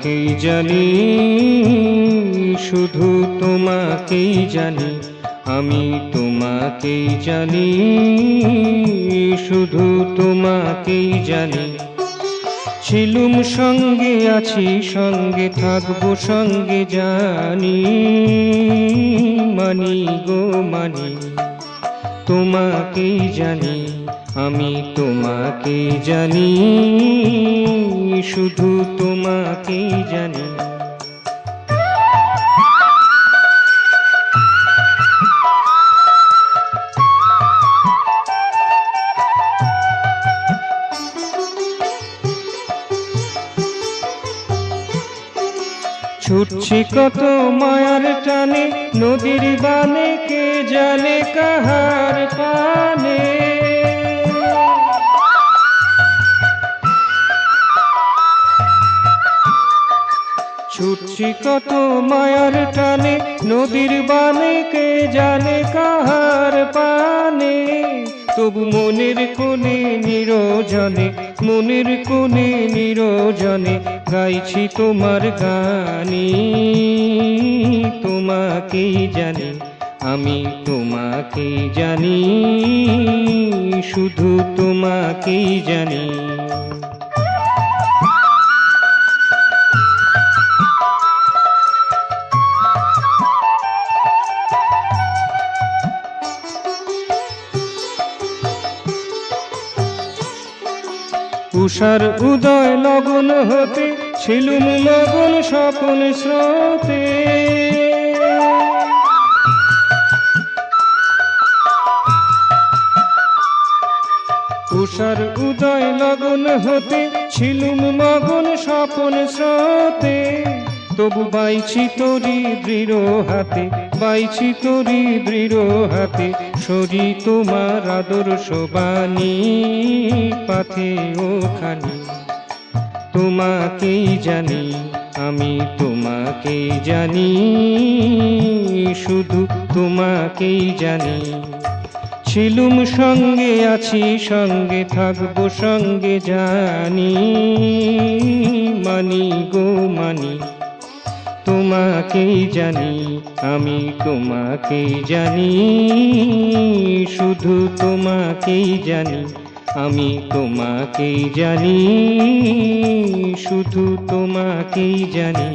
তোমাকেই জানি, শুধু তোমাকেই জানি, আমি তোমাকেই জানি, শুধু তোমাকেই জানি। ছিলুম সঙ্গে আছি, সঙ্গে থাকবো সঙ্গে জানি, মানি গো মানি। তোমাকেই জানি, আমি তোমাকেই জানি, শুধু তোমাকেই জানি। ছুটছি কত মায়ার টানে, নদীর বানে কে জানে কাহার পানে। ছুটছি কত মায়ার টানে, নদীর বানে কে জানে কাহার পানে। তবু মনের কোণে নিরজনে, মনের কোণে নিরজনে গাইছি তোমার গানি। তোমাকেই জানি, আমি তোমাকেই জানি, শুধু তোমাকেই জানি। উষার উদয় লগন হতে ছিলুম মগন স্বপন স্রোতে। উষার উদয় লগন হতে ছিলুম মগন স্বপন স্রোতে। তবু বাইছি তোরি দৃঢ় হাতে, বাইছি তোরি দৃঢ় হাতে, সরি তোমার আদর্শ বাণী পাথে ওখানি। তোমাকেই জানি, আমি তোমাকেই জানি, শুধু তোমাকেই জানি। ছিলুম সঙ্গে আছি, সঙ্গে থাকবো সঙ্গে জানি, মানি গো মানি। তোমাকেই জানি, আমি তোমাকেই জানি, শুধু তোমাকেই জানি, আমি তোমাকেই জানি, শুধু তোমাকেই জানি।